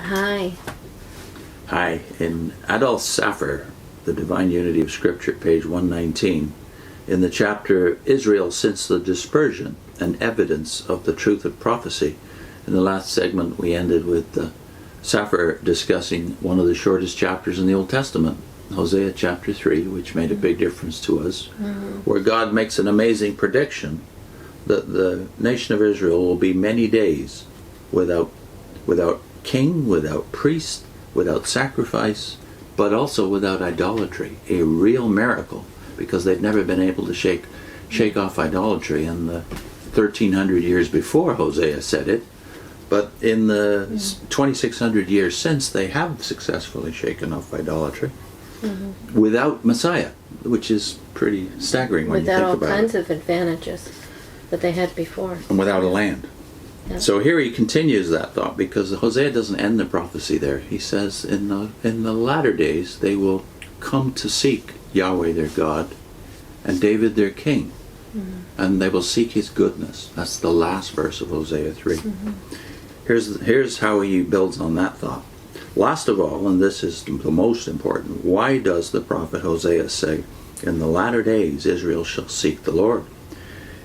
Hi. Hi. In Adolph Saphir, The Divine Unity of Scripture, page 119, in the chapter Israel Since the Dispersion, an Evidence of the Truth of Prophecy, in the last segment we ended with Saphir discussing one of the shortest chapters in the Old Testament, Hosea chapter 3, which made a big difference to us, where God makes an amazing prediction that the nation of Israel will be many days without king, without priest, without sacrifice, but also without idolatry. A real miracle, because they'd never been able to shake off idolatry in the 1300 years before Hosea said it. But in the 2600 years since, they have successfully shaken off idolatry without Messiah, which is pretty staggering when you think about it. Without all kinds of advantages that they had before. And without a land. Yeah. So here he continues that thought, because Hosea doesn't end the prophecy there. He says, in the latter days they will come to seek Yahweh their God and David their king. And they will seek his goodness. That's the last verse of Hosea 3. Here's how he builds on that thought. Last of all, and this is the most important, why does the prophet Hosea say, in the latter days Israel shall seek the Lord?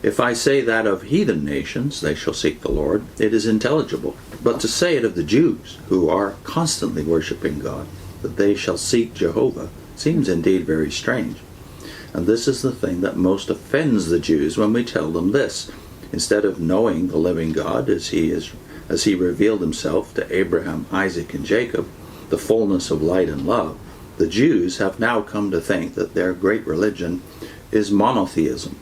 If I say that of heathen nations they shall seek the Lord, it is intelligible. But to say it of the Jews, who are constantly worshipping God, that they shall seek Jehovah, seems indeed very strange. And this is the thing that most offends the Jews when we tell them this. Instead of knowing the living God as he revealed himself to Abraham, Isaac, and Jacob, the fullness of light and love, the Jews have now come to think that their great religion is monotheism.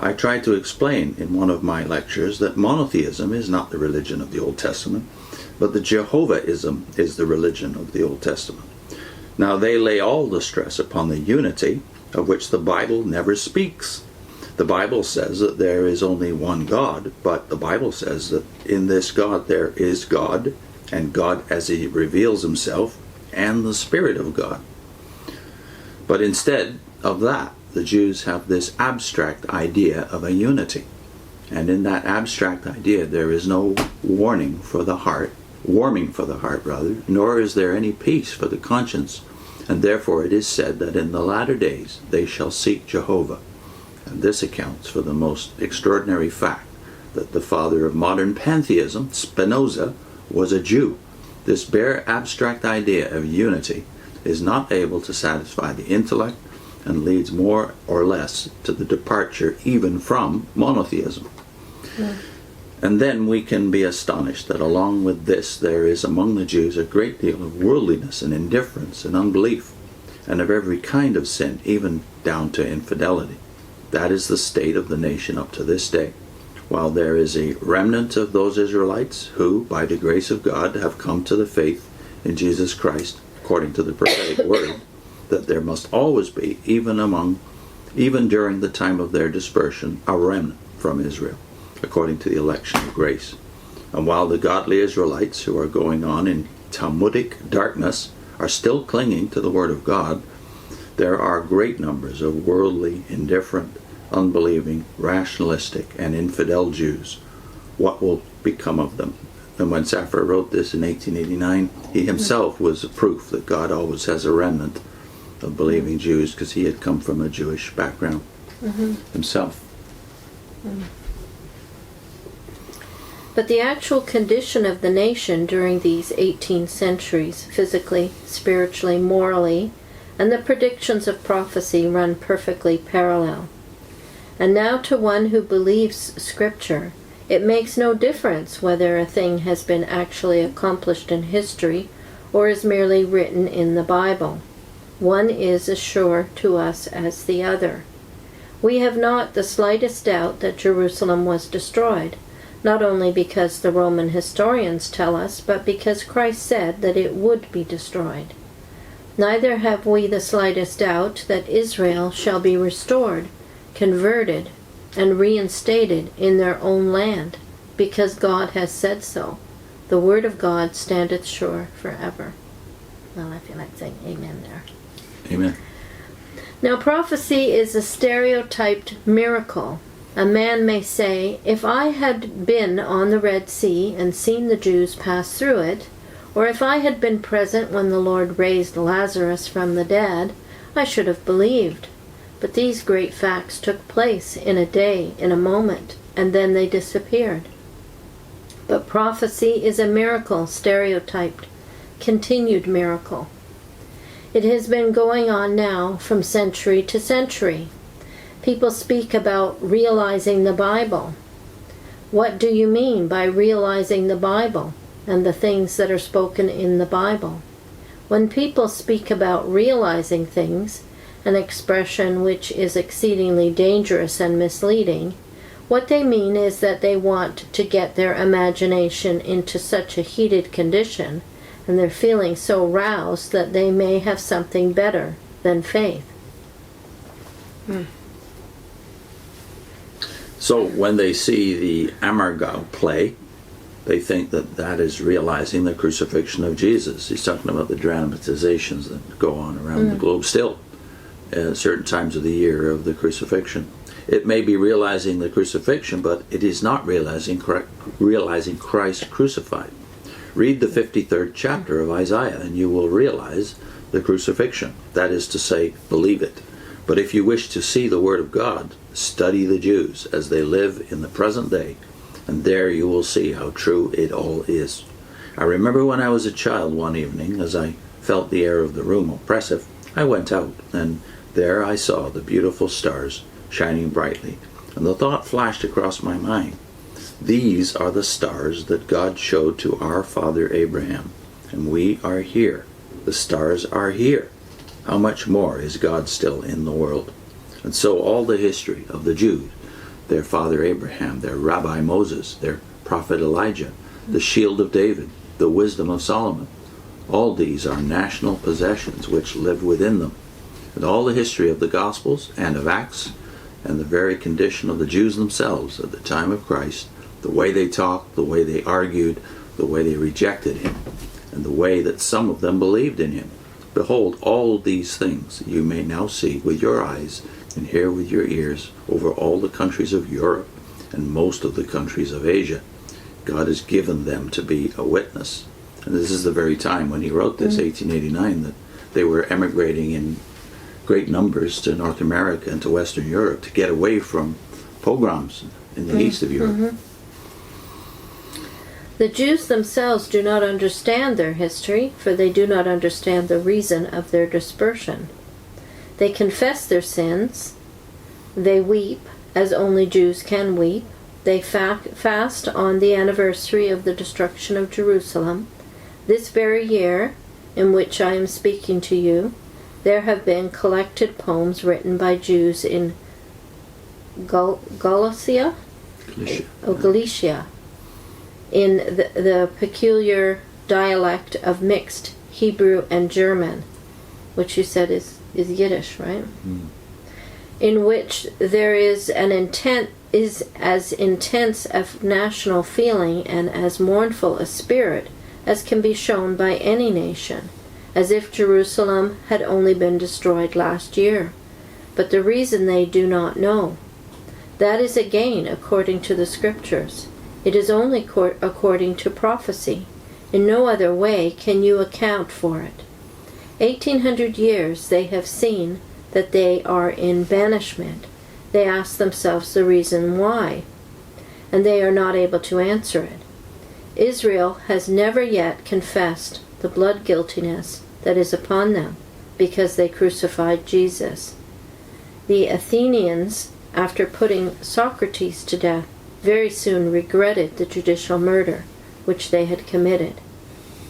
I tried to explain in one of my lectures that monotheism is not the religion of the Old Testament, but the Jehovahism is the religion of the Old Testament. Now they lay all the stress upon the unity, of which the Bible never speaks. The Bible says that there is only one God, but the Bible says that in this God there is God, and God as he reveals himself, and the Spirit of God. But instead of that, the Jews have this abstract idea of a unity. And in that abstract idea there is no warming for the heart, nor is there any peace for the conscience. And therefore it is said that in the latter days they shall seek Jehovah. And this accounts for the most extraordinary fact that the father of modern pantheism, Spinoza, was a Jew. This bare abstract idea of unity is not able to satisfy the intellect and leads more or less to the departure even from monotheism. And then we can be astonished that along with this there is among the Jews a great deal of worldliness and indifference and unbelief, and of every kind of sin, even down to infidelity. That is the state of the nation up to this day. While there is a remnant of those Israelites who, by the grace of God, have come to the faith in Jesus Christ, according to the prophetic word, that there must always be, even during the time of their dispersion, a remnant from Israel, according to the election of grace. And while the godly Israelites who are going on in Talmudic darkness are still clinging to the Word of God, there are great numbers of worldly, indifferent, unbelieving, rationalistic, and infidel Jews. What will become of them? And when Saphir wrote this in 1889, he himself was a proof that God always has a remnant of believing Jews, because he had come from a Jewish background himself. But the actual condition of the nation during these 18 centuries, physically, spiritually, morally, and the predictions of prophecy run perfectly parallel. And now to one who believes Scripture, it makes no difference whether a thing has been actually accomplished in history or is merely written in the Bible. One is as sure to us as the other. We have not the slightest doubt that Jerusalem was destroyed, not only because the Roman historians tell us, but because Christ said that it would be destroyed. Neither have we the slightest doubt that Israel shall be restored, converted, and reinstated in their own land, because God has said so. The word of God standeth sure forever. Well, I feel like saying amen there. Amen. Now, prophecy is a stereotyped miracle. A man may say, if I had been on the Red Sea and seen the Jews pass through it, Or if I had been present when the Lord raised Lazarus from the dead, I should have believed. But these great facts took place in a day, in a moment, and then they disappeared. But prophecy is a miracle, stereotyped, continued miracle. It has been going on now from century to century. People speak about realizing the Bible. What do you mean by realizing the Bible and the things that are spoken in the Bible? When people speak about realizing things, an expression which is exceedingly dangerous and misleading, what they mean is that they want to get their imagination into such a heated condition and they're feeling so roused that they may have something better than faith. So when they see the Amargau play, they think that that is realizing the crucifixion of Jesus. He's talking about the dramatizations that go on around the globe still at certain times of the year of the crucifixion. It may be realizing the crucifixion, but it is not realizing Christ crucified. Read the 53rd chapter of Isaiah and you will realize the crucifixion. That is to say, believe it. But if you wish to see the Word of God, study the Jews as they live in the present day, and there you will see how true it all is. I remember when I was a child one evening, as I felt the air of the room oppressive, I went out, and there I saw the beautiful stars shining brightly, and the thought flashed across my mind, these are the stars that God showed to our father Abraham, and we are here. The stars are here. How much more is God still in the world? And so all the history of the Jews, their father Abraham, their Rabbi Moses, their prophet Elijah, the shield of David, the wisdom of Solomon, all these are national possessions which live within them. And all the history of the Gospels and of Acts, and the very condition of the Jews themselves at the time of Christ, the way they talked, the way they argued, the way they rejected him, and the way that some of them believed in him. Behold, all these things you may now see with your eyes and hear with your ears over all the countries of Europe and most of the countries of Asia. God has given them to be a witness. And this is the very time when he wrote this, 1889, that they were emigrating in great numbers to North America and to Western Europe to get away from pogroms in the east of Europe. The Jews themselves do not understand their history, for they do not understand the reason of their dispersion. They confess their sins. They weep, as only Jews can weep. They fast on the anniversary of the destruction of Jerusalem. This very year, in which I am speaking to you, there have been collected poems written by Jews in Galicia, in the peculiar dialect of mixed Hebrew and German, which you said is Yiddish, right? In which there is as intense a national feeling and as mournful a spirit as can be shown by any nation, as if Jerusalem had only been destroyed last year. But the reason they do not know. That is again according to the Scriptures. It is only according to prophecy. In no other way can you account for it. 1800 years they have seen that they are in banishment. They ask themselves the reason why, and they are not able to answer it. Israel has never yet confessed the blood guiltiness that is upon them because they crucified Jesus. The Athenians, after putting Socrates to death, very soon regretted the judicial murder which they had committed.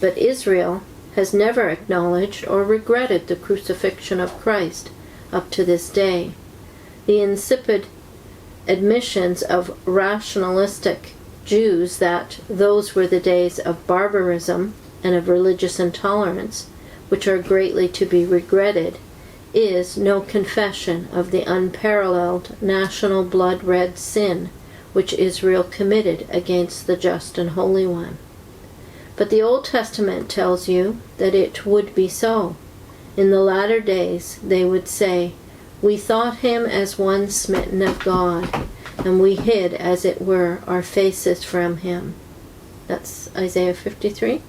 But Israel has never acknowledged or regretted the crucifixion of Christ up to this day. The insipid admissions of rationalistic Jews that those were the days of barbarism and of religious intolerance, which are greatly to be regretted, is no confession of the unparalleled national blood-red sin which Israel committed against the just and holy one. But the Old Testament tells you that it would be so. In the latter days they would say, "We thought him as one smitten of God, and we hid, as it were, our faces from him." That's Isaiah 53.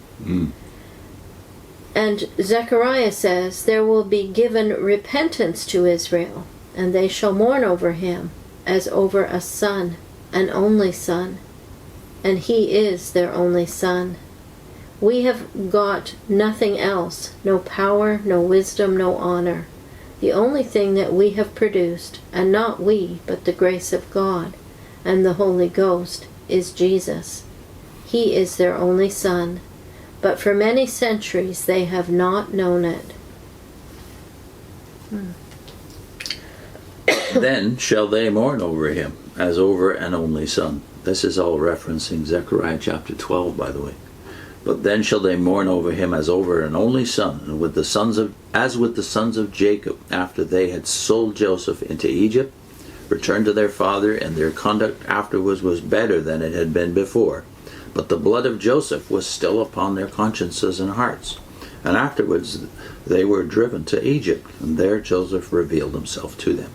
And Zechariah says, there will be given repentance to Israel, and they shall mourn over him as over a son, an only son. And he is their only son. We have got nothing else, no power, no wisdom, no honor. The only thing that we have produced, and not we, but the grace of God and the Holy Ghost, is Jesus. He is their only son, but for many centuries they have not known it. Then shall they mourn over him as over an only son. This is all referencing Zechariah chapter 12, by the way. But then shall they mourn over him as over an only son, and with the sons of Jacob, after they had sold Joseph into Egypt, returned to their father, and their conduct afterwards was better than it had been before. But the blood of Joseph was still upon their consciences and hearts. And afterwards they were driven to Egypt, and there Joseph revealed himself to them.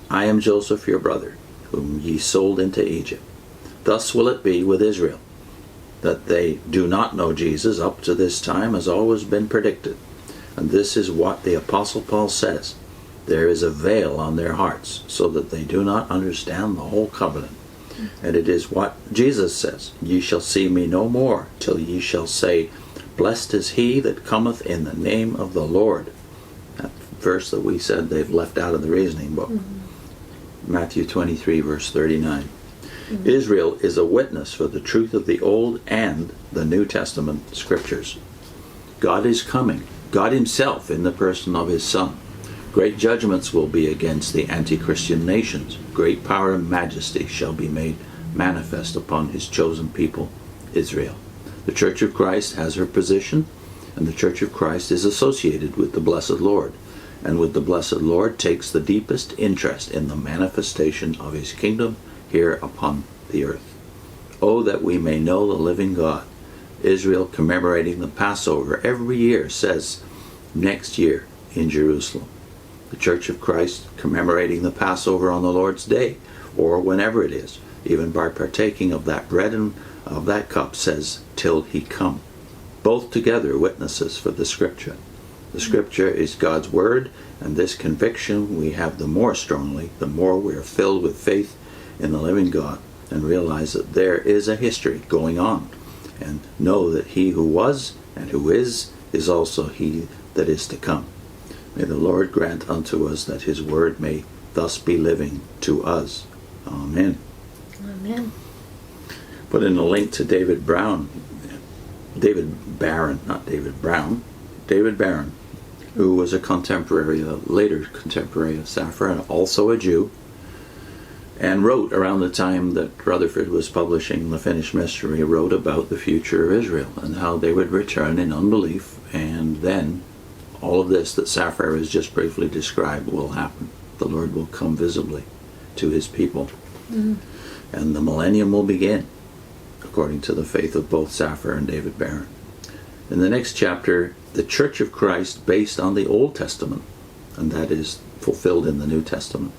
I am Joseph your brother, whom ye sold into Egypt. Thus will it be with Israel, that they do not know Jesus up to this time has always been predicted. And this is what the Apostle Paul says. There is a veil on their hearts, so that they do not understand the whole covenant. And it is what Jesus says, ye shall see me no more, till ye shall say, blessed is he that cometh in the name of the Lord. That verse that we said they've left out of the reasoning book. Matthew 23, verse 39. Israel is a witness for the truth of the Old and the New Testament scriptures. God is coming, God himself in the person of his Son. Great judgments will be against the anti-Christian nations. Great power and majesty shall be made manifest upon his chosen people, Israel. The Church of Christ has her position, and the Church of Christ is associated with the blessed Lord, and with the blessed Lord takes the deepest interest in the manifestation of his kingdom here upon the earth. Oh, that we may know the living God. Israel, commemorating the Passover every year, says next year in Jerusalem. The Church of Christ, commemorating the Passover on the Lord's Day, or whenever it is, even by partaking of that bread and of that cup, says, till he come. Both together witnesses for the Scripture. The Scripture is God's Word, and this conviction we have the more strongly, the more we are filled with faith in the living God, and realize that there is a history going on, and know that he who was and who is also he that is to come. May the Lord grant unto us that his word may thus be living to us. Amen. Amen. Put in a link to David Barron, who was a contemporary, a later contemporary of Saphir, and also a Jew, and wrote around the time that Rutherford was publishing The Finished Mystery, wrote about the future of Israel and how they would return in unbelief, and then all of this that Saphir has just briefly described will happen. The Lord will come visibly to his people. And the millennium will begin, according to the faith of both Saphir and David Barron. In the next chapter, the Church of Christ based on the Old Testament, and that is fulfilled in the New Testament.